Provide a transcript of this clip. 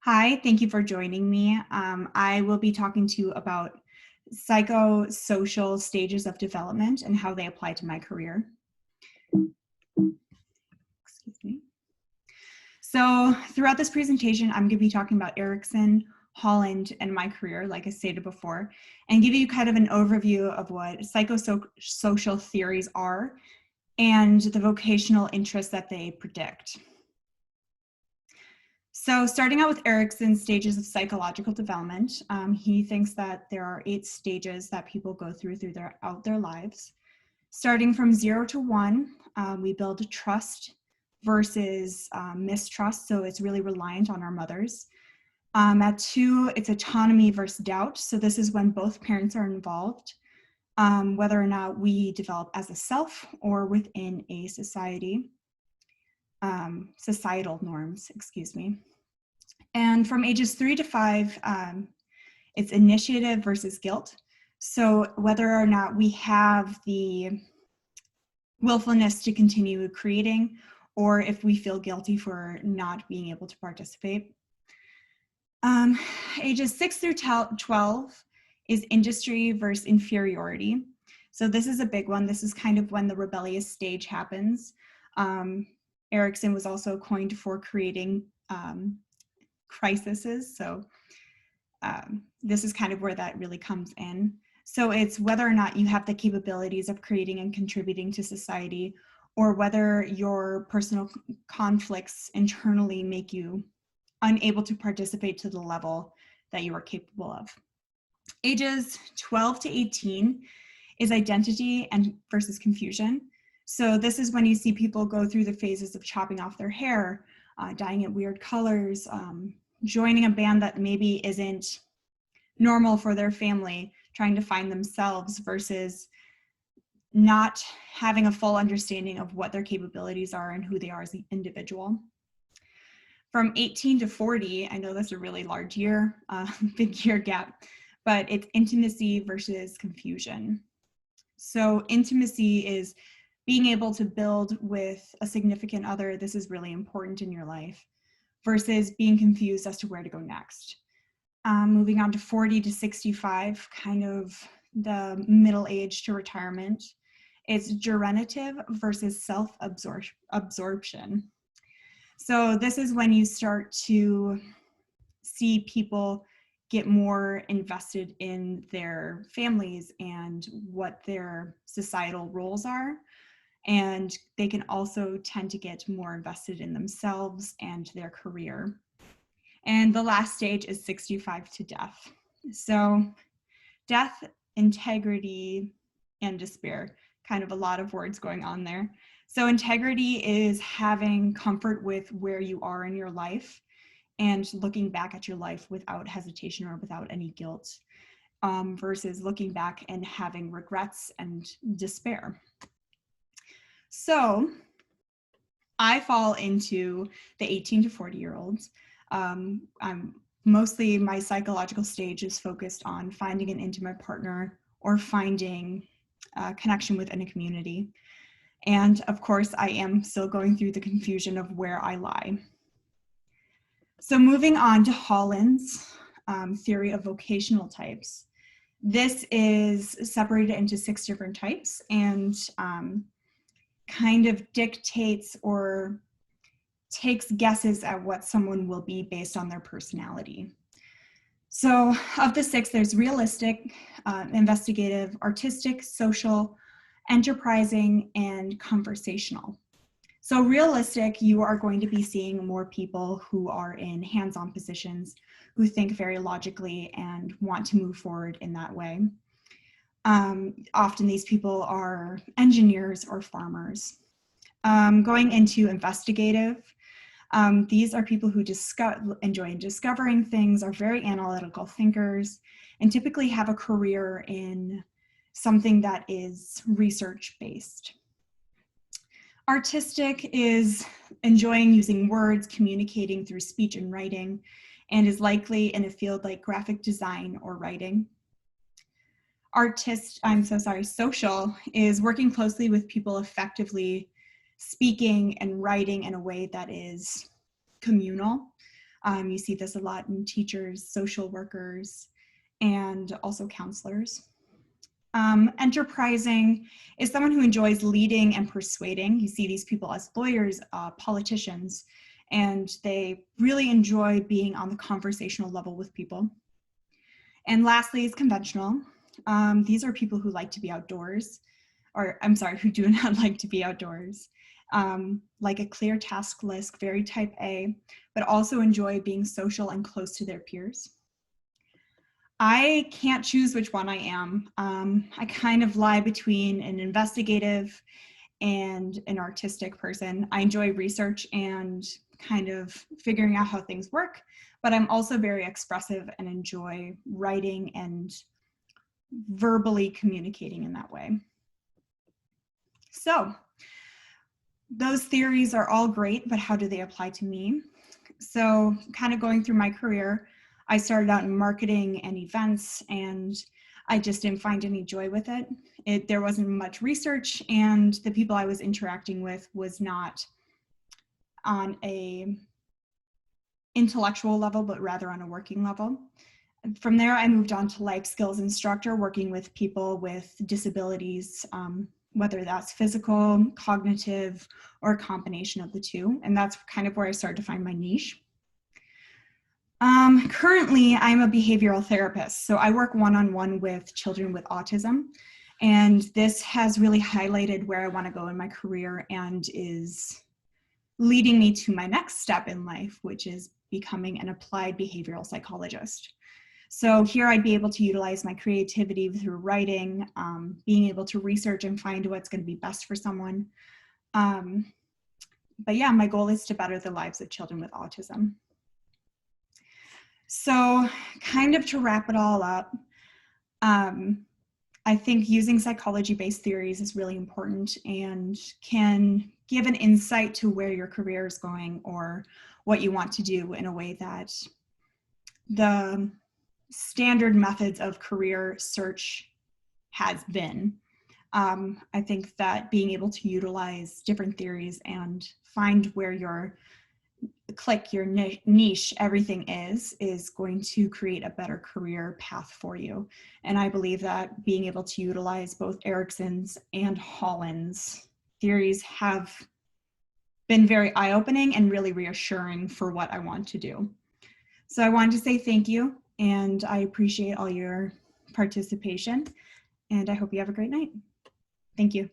Hi, thank you for joining me. I will be talking to you about psychosocial stages of development and how they apply to my career. Excuse me. So throughout this presentation, I'm going to be talking about Erikson, Holland, and my career, like I stated before, and give you kind of an overview of what psychosocial theories are and the vocational interests that they predict. So starting out with Erikson's stages of psychological development, he thinks that there are 8 stages that people go through throughout their lives. Starting from 0 to 1, we build trust versus mistrust, so it's really reliant on our mothers. At 2, it's autonomy versus doubt, so this is when both parents are involved, whether or not we develop as a self or within a society. Societal norms, excuse me. And from ages 3 to 5, it's initiative versus guilt. So whether or not we have the willfulness to continue creating, or if we feel guilty for not being able to participate. Ages 6 through 12 is industry versus inferiority. So this is a big one. This is kind of when the rebellious stage happens. Erikson was also coined for creating crises. So this is kind of where that really comes in. So it's whether or not you have the capabilities of creating and contributing to society, or whether your personal conflicts internally make you unable to participate to the level that you are capable of. Ages 12 to 18 is identity and versus confusion. So this is when you see people go through the phases of chopping off their hair, dyeing it weird colors, joining a band that maybe isn't normal for their family, trying to find themselves versus not having a full understanding of what their capabilities are and who they are as an individual. From 18 to 40, I know that's a really large year, big year gap, but it's intimacy versus confusion. So intimacy is being able to build with a significant other. This is really important in your life, versus being confused as to where to go next. Moving on to 40 to 65, kind of the middle age to retirement. It's germinative versus self-absorption. So this is when you start to see people get more invested in their families and what their societal roles are. And they can also tend to get more invested in themselves and their career. And the last stage is 65 to death. So death, integrity, and despair, kind of a lot of words going on there. So integrity is having comfort with where you are in your life and looking back at your life without hesitation or without any guilt, versus looking back and having regrets and despair. So I fall into the 18 to 40-year-olds. Mostly my psychological stage is focused on finding an intimate partner or finding a connection within a community. And of course, I am still going through the confusion of where I lie. So moving on to Holland's theory of vocational types. This is separated into 6 different types and kind of dictates or takes guesses at what someone will be based on their personality. So of the 6, there's realistic, investigative, artistic, social, enterprising, and conversational. So realistic, you are going to be seeing more people who are in hands-on positions, who think very logically and want to move forward in that way. Often these people are engineers or farmers. Going into investigative, these are people who enjoy discovering things, are very analytical thinkers, and typically have a career in something that is research-based. Artistic is enjoying using words, communicating through speech and writing, and is likely in a field like graphic design or writing. Social is working closely with people effectively, speaking and writing in a way that is communal. You see this a lot in teachers, social workers, and also counselors. Enterprising is someone who enjoys leading and persuading. You see these people as lawyers, politicians, and they really enjoy being on the conversational level with people. And lastly is conventional. These are people who like to be outdoors, or I'm sorry, who do not like to be outdoors. Like a clear task list, very type A, but also enjoy being social and close to their peers. I can't choose which one I am. I kind of lie between an investigative and an artistic person. I enjoy research and kind of figuring out how things work, but I'm also very expressive and enjoy writing and verbally communicating in that way. So those theories are all great, but how do they apply to me? So kind of going through my career, I started out in marketing and events, and I just didn't find any joy with it. There wasn't much research, and the people I was interacting with was not on a intellectual level, but rather on a working level. From there, I moved on to life skills instructor, working with people with disabilities, whether that's physical, cognitive, or a combination of the two. And that's kind of where I started to find my niche. Currently, I'm a behavioral therapist. So I work one-on-one with children with autism. And this has really highlighted where I want to go in my career and is leading me to my next step in life, which is becoming an applied behavioral psychologist. So here I'd be able to utilize my creativity through writing, being able to research and find what's going to be best for someone. But yeah, my goal is to better the lives of children with autism. So kind of to wrap it all up, I think using psychology-based theories is really important and can give an insight to where your career is going or what you want to do in a way that the standard methods of career search has been. I think that being able to utilize different theories and find where your click, your niche, everything is going to create a better career path for you. And I believe that being able to utilize both Erickson's and Holland's theories have been very eye-opening and really reassuring for what I want to do. So I wanted to say thank you, and I appreciate all your participation, and I hope you have a great night. Thank you.